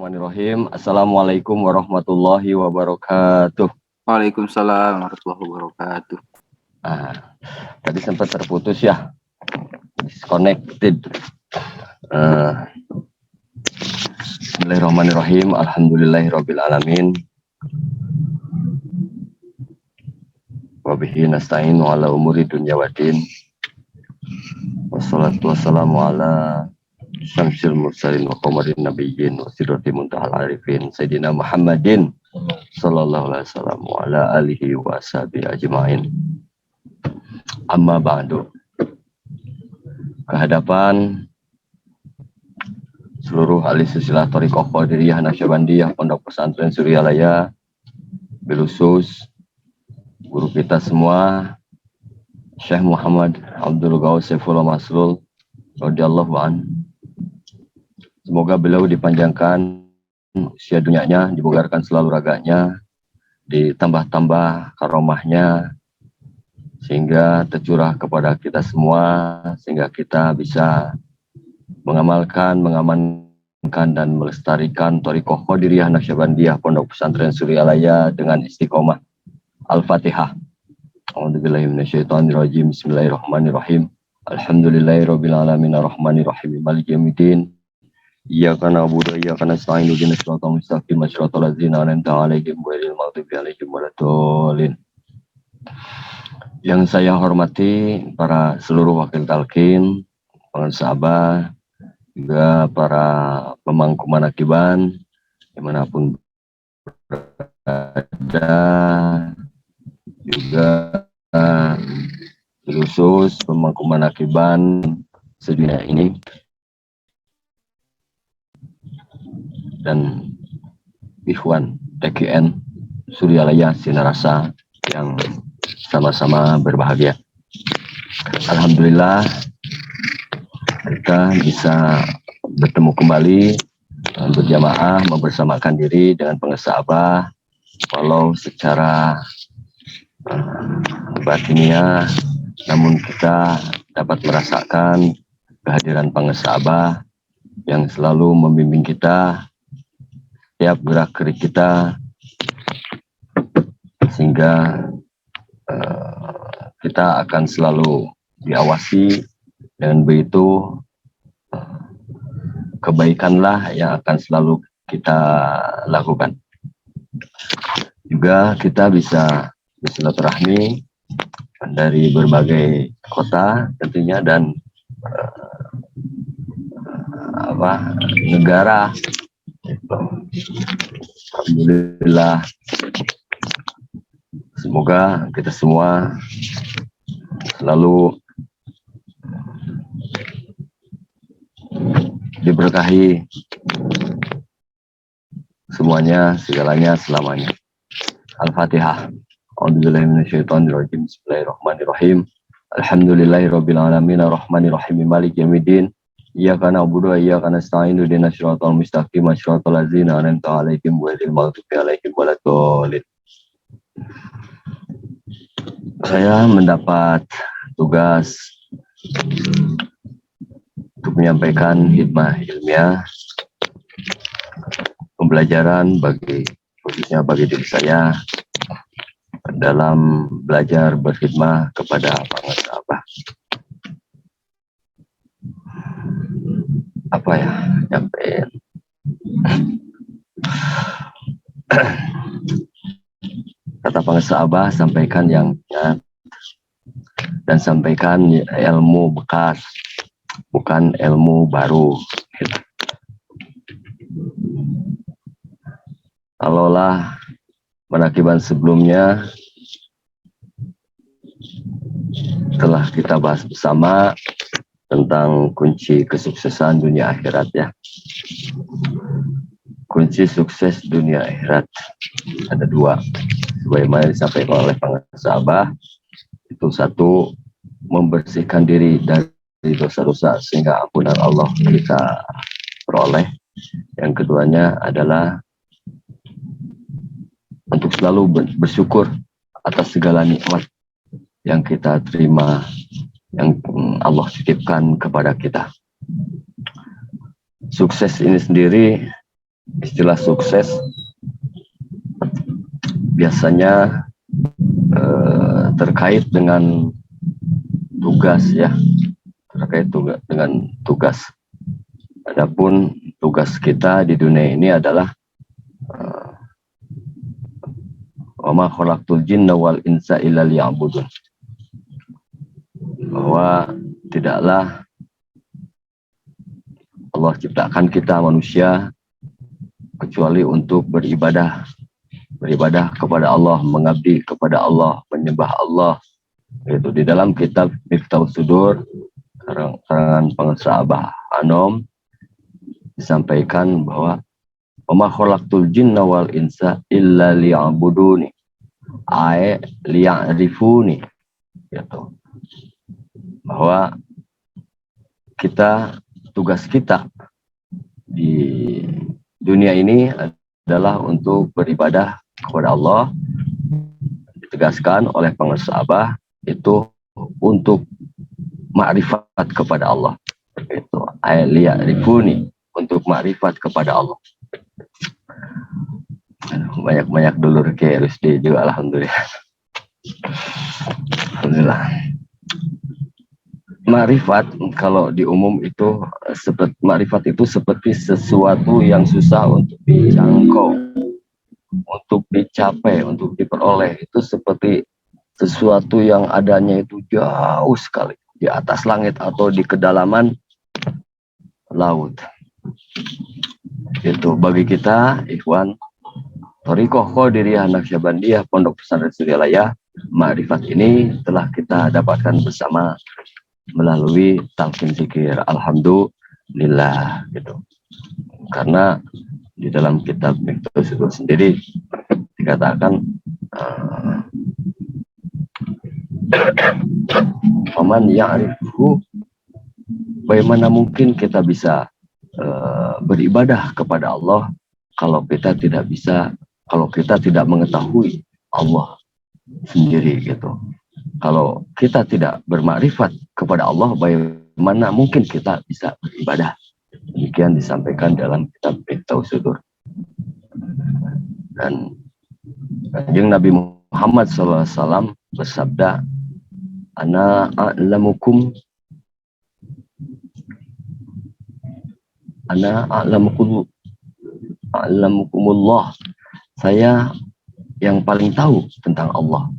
Bismillahirrahmanirrahim. Assalamualaikum warahmatullahi wabarakatuh. Waalaikumsalam warahmatullahi wabarakatuh. Tadi sempat terputus ya, disconnected. Bismillahirrahmanirrahim. Alhamdulillahirabbil alamin. Wa bihi nasta'inu ala umuri dunya waddin. Wassalatu wassalamu ala syamsil mursalin wa qamaril nabiyyin wa sidratil muntahal arifin sayyidina Muhammadin sallallahu alaihi wasallam wa ala alihi wa sahbihi ajmain. Amma ba'du. Kehadapan seluruh ahli silsilah thariqah Qadiriyah Naqsyabandiyah Pondok Pesantren Suryalaya, bilusus guru kita semua Syekh Muhammad Abdul Ghaus Saifullah Maslul radhiyallahu anhu. Semoga beliau dipanjangkan usia dunianya, dibugarkan selalu raganya, ditambah-tambah karomahnya, sehingga tercurah kepada kita semua, sehingga kita bisa mengamalkan, mengamankan, dan melestarikan thariqah Qadiriyah Naqsyabandiyah Pondok Pesantren Suryalaya dengan istiqomah. Al-Fatihah. A'udzubillahi minasyaitonirrajim. Bismillahirrahmanirrahim. Alhamdulillahirabbil alamin arrahmanirrahim maliki yaumiddin. Iyyaka na'budu wa iyyaka nasta'in ihdinas siratal mustaqim siratal ladzina an'amta 'alaihim ghairil maghdubi 'alaihim waladdallin. Yang saya hormati para seluruh wakil talqin, pengasahabah, juga para pemangku manakiban dimanapun berada, juga khusus pemangku manakiban sedunia ini, dan ikhwan TKN Suryalaya Sinarasa yang sama-sama berbahagia. Alhamdulillah kita bisa bertemu kembali berjamaah, membersamakan diri dengan pengesabah, walau secara batiniah, namun kita dapat merasakan kehadiran pengesabah yang selalu membimbing kita setiap gerak-gerik kita, sehingga kita akan selalu diawasi. Dan begitu kebaikanlah yang akan selalu kita lakukan. Juga kita bisa bersilaturahmi dari berbagai kota tentunya, dan negara. Alhamdulillah, semoga kita semua selalu diberkahi semuanya, segalanya, selamanya. Al-Fatihah. A'udzubillahi minasyaitonirrajim. Bismillahirrahmanirrahim. Alhamdulillahirabbil alamin arrahmanirrahim maliki yaumiddin. Iyyaka na'budu wa iyyaka nasta'in ihdinas siratal mustaqim siratal ladzina an'amta 'alaihim ghairil maghdubi 'alaihim waladdallin. Saya mendapat tugas untuk menyampaikan hikmah ilmiah pembelajaran khususnya bagi diri saya dalam belajar berkhidmah kepada pengesabah. Nyampein. Kata pengesabah, sampaikan yang ingat dan sampaikan ilmu bekas, bukan ilmu baru. Kalaulah manakiban sebelumnya telah kita bahas bersama tentang kunci kesuksesan dunia akhirat ya. Kunci sukses dunia akhirat ada dua, sebagaimana disampaikan oleh pengesabah. Itu satu, membersihkan diri dari dosa-dosa sehingga ampunan Allah kita peroleh. Yang keduanya adalah untuk selalu bersyukur atas segala nikmat yang kita terima, yang Allah titipkan kepada kita. Sukses ini sendiri istilah sukses biasanya terkait dengan tugas ya, terkait dengan tugas. Adapun tugas kita di dunia ini adalah wa ma khalaqtul jinna wal insa illa liya'budun. Bahwa tidaklah Allah ciptakan kita manusia kecuali untuk beribadah kepada Allah, mengabdi kepada Allah, menyembah Allah. Itu di dalam kitab Miftahus Sudur karangan pengarang Abah Anom disampaikan bahwa wa ma khalaqtul jinna wal insa illa liya'buduni ay liya'rifuni, gitu. Bahwa tugas kita di dunia ini adalah untuk beribadah kepada Allah. Ditegaskan oleh pengarang Abah itu untuk makrifat kepada Allah. Itu ay liya'rifuni, untuk makrifat kepada Allah. Banyak-banyak dulur ke Rusdi juga, alhamdulillah. Alhamdulillah. Makrifat kalau di umum itu seperti makrifat itu seperti sesuatu yang susah untuk dijangkau, untuk dicapai, untuk diperoleh. Itu seperti sesuatu yang adanya itu jauh sekali di atas langit atau di kedalaman laut. Itu bagi kita ikhwan Thariqah Qadiriyah Naqsyabandiyah Pondok Pesantren Suryalaya, makrifat ini telah kita dapatkan bersama melalui talqin zikir alhamdulillah, gitu. Karena di dalam kitab Miftahus Sudur sendiri dikatakan faman ya'rifu, bagaimana mungkin kita bisa beribadah kepada Allah kalau kita tidak mengetahui Allah sendiri, gitu. Kalau kita tidak bermakrifat kepada Allah, bagaimana mungkin kita bisa beribadah? Demikian disampaikan dalam kitab Miftahus Sudur. Dan Kanjeng Nabi Muhammad SAW bersabda, Ana a'lamukumullah, saya yang paling tahu tentang Allah.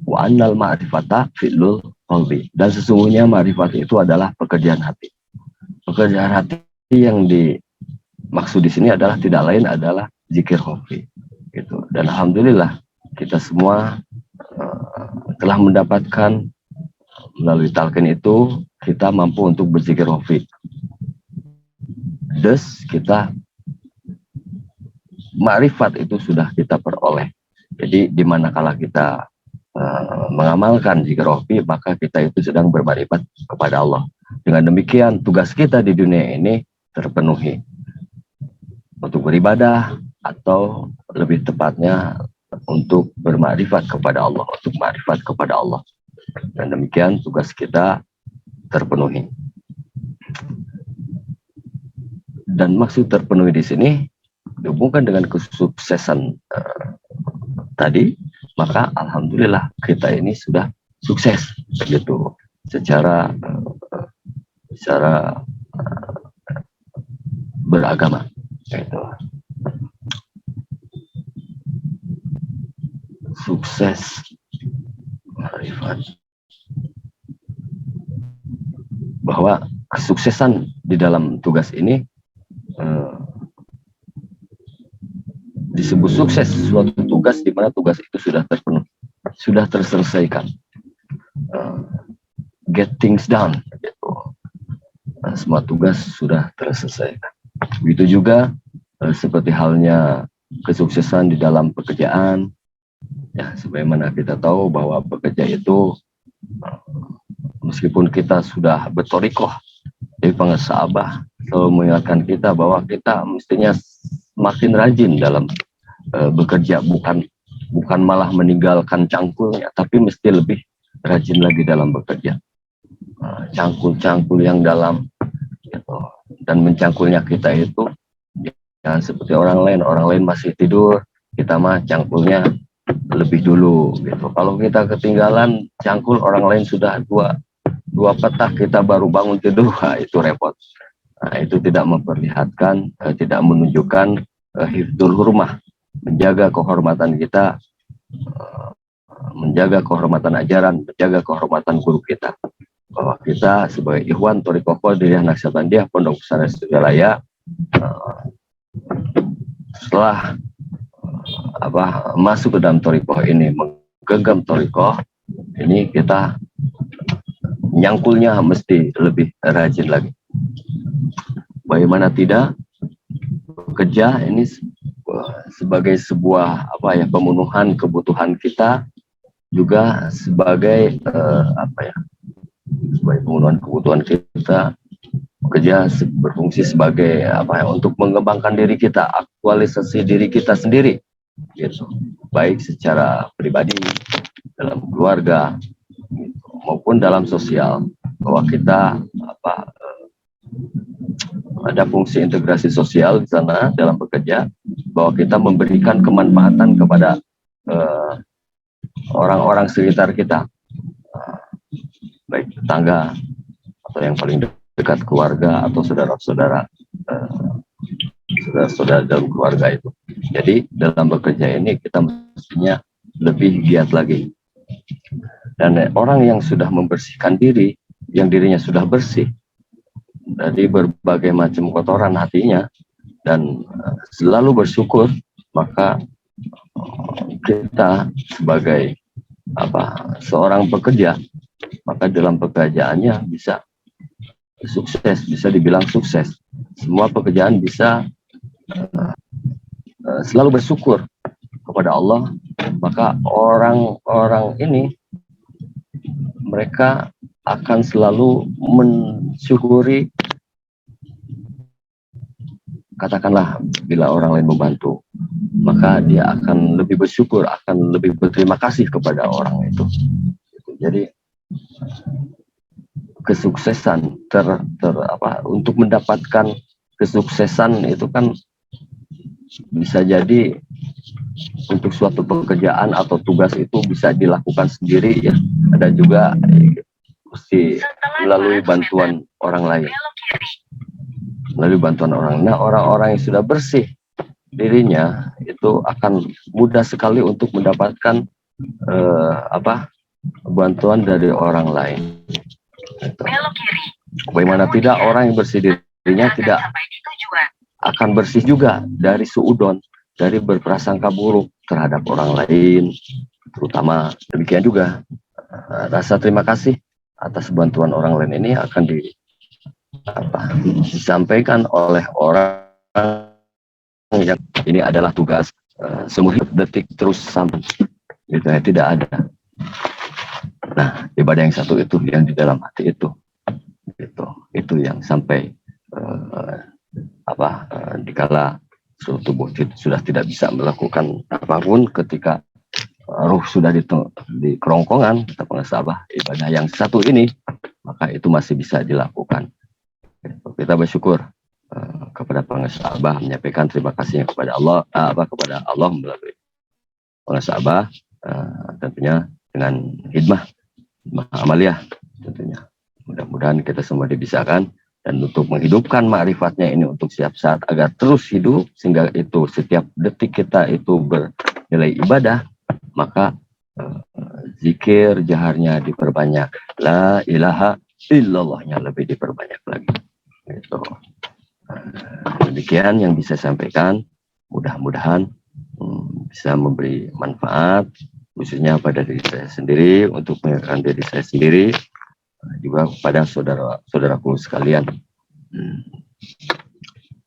Wa annal ma'rifata fi'lul qalbi, dan sesungguhnya ma'rifat itu adalah pekerjaan hati. Pekerjaan hati yang dimaksud di sini adalah tidak lain adalah zikir khafi, gitu. Dan alhamdulillah kita semua telah mendapatkan melalui talqin itu kita mampu untuk berzikir khafi. Thus kita ma'rifat itu sudah kita peroleh. Jadi di manakala kita mengamalkan zikir khafi, maka kita itu sedang bermakrifat kepada Allah. Dengan demikian tugas kita di dunia ini terpenuhi untuk beribadah, atau lebih tepatnya untuk bermakrifat kepada Allah, untuk makrifat kepada Allah. Dan demikian tugas kita terpenuhi. Dan maksud terpenuhi di sini dihubungkan dengan kesuksesan tadi, maka alhamdulillah kita ini sudah sukses, begitu, secara beragama, gitu. Sukses makrifat, bahwa kesuksesan di dalam tugas ini disebut sukses suatu tugas di mana tugas itu sudah terpenuhi, sudah terselesaikan, get things done, gitu. Semua tugas sudah terselesaikan. Begitu juga seperti halnya kesuksesan di dalam pekerjaan, ya, sebagaimana kita tahu bahwa bekerja itu meskipun kita sudah berthariqah, jadi pengarang Abah selalu mengingatkan kita bahwa kita mestinya makin rajin dalam bekerja, bukan malah meninggalkan cangkulnya, tapi mesti lebih rajin lagi dalam bekerja. Cangkul-cangkul yang dalam, gitu. Dan mencangkulnya kita itu Jangan seperti orang lain masih tidur, kita mah cangkulnya lebih dulu gitu. Kalau kita ketinggalan cangkul orang lain sudah dua petak, kita baru bangun tidur, itu repot. Nah, itu tidak memperlihatkan, tidak menunjukkan hifdzul hurmah, menjaga kehormatan kita, menjaga kehormatan ajaran, menjaga kehormatan guru kita. Bahwa kita sebagai ikhwan Thariqah Qadiriyah Naqsyabandiyah Pondok Pesantren Sudiraya, setelah masuk ke dalam thariqah ini, menggenggam thariqah ini, kita nyangkulnya mesti lebih rajin lagi. Bagaimana tidak, bekerja ini sebagai sebuah pemenuhan kebutuhan kita, juga sebagai sebagai pemenuhan kebutuhan kita. Bekerja berfungsi sebagai untuk mengembangkan diri kita, aktualisasi diri kita sendiri gitu, baik secara pribadi, dalam keluarga gitu, maupun dalam sosial, bahwa kita ada fungsi integrasi sosial di sana dalam bekerja, bahwa kita memberikan kemanfaatan kepada orang-orang sekitar kita, baik tetangga atau yang paling dekat keluarga atau saudara-saudara dalam keluarga itu. Jadi dalam bekerja ini kita mestinya lebih giat lagi. Dan orang yang sudah membersihkan diri, yang dirinya sudah bersih dari berbagai macam kotoran hatinya dan selalu bersyukur, maka kita sebagai seorang pekerja, maka dalam pekerjaannya bisa sukses, bisa dibilang sukses. Semua pekerjaan bisa selalu bersyukur kepada Allah, maka orang-orang ini mereka akan selalu mensyukuri. Katakanlah bila orang lain membantu, maka dia akan lebih bersyukur, akan lebih berterima kasih kepada orang itu. Jadi kesuksesan untuk mendapatkan kesuksesan itu kan bisa jadi untuk suatu pekerjaan atau tugas itu bisa dilakukan sendiri ya, ada juga mesti melalui bantuan orang lain, Nah, orang-orang yang sudah bersih dirinya itu akan mudah sekali untuk mendapatkan bantuan dari orang lain. Bagaimana tidak, orang yang bersih dirinya tidak akan bersih juga dari suudon, dari berprasangka buruk terhadap orang lain, terutama. Demikian juga rasa terima kasih atas bantuan orang lain ini akan disampaikan oleh orang yang ini adalah tugas seumur detik terus sampai gitu ya, tidak ada. Nah, ibadah yang satu itu yang di dalam hati itu yang sampai dikala seluruh tubuh sudah tidak bisa melakukan apapun, ketika ruh sudah di kerongkongan, kita pengesabah ibadah yang satu ini, maka itu masih bisa dilakukan. Kita bersyukur kepada pengesabah, menyampaikan terima kasihnya kepada Allah, kepada Allah melalui pengesabah, tentunya dengan hikmah amaliyah tentunya. Mudah-mudahan kita semua dibisakan dan untuk menghidupkan ma'rifatnya ini untuk setiap saat agar terus hidup, sehingga itu setiap detik kita itu bernilai ibadah, maka zikir jaharnya diperbanyak, la ilaha illallahnya lebih diperbanyak lagi. Gitu. Demikian yang bisa sampaikan, mudah-mudahan bisa memberi manfaat khususnya pada diri saya sendiri, untuk mengingatkan diri saya sendiri, juga kepada saudara-saudaraku sekalian.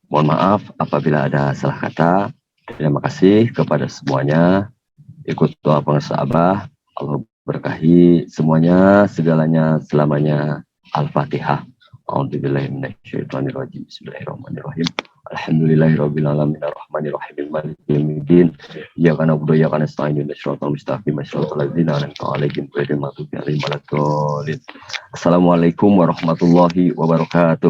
Mohon maaf apabila ada salah kata. Terima kasih kepada semuanya. Ikut doa pengesabah, Allah berkahi semuanya, segalanya, selamanya. Al-Fatihah. A'udzubillahiminasyaitonirrajim. Bismillahirrahmanirrahim. Alhamdulillahirabbil alamin arrahmanirrahim maliki yaumiddin. Iyyaka na'budu wa iyyaka nasta'in ihdinas siratal mustaqim siratal ladzina an'amta 'alaihim ghairil maghdubi 'alaihim waladdallin. Assalamualaikum warahmatullahi wabarakatuh.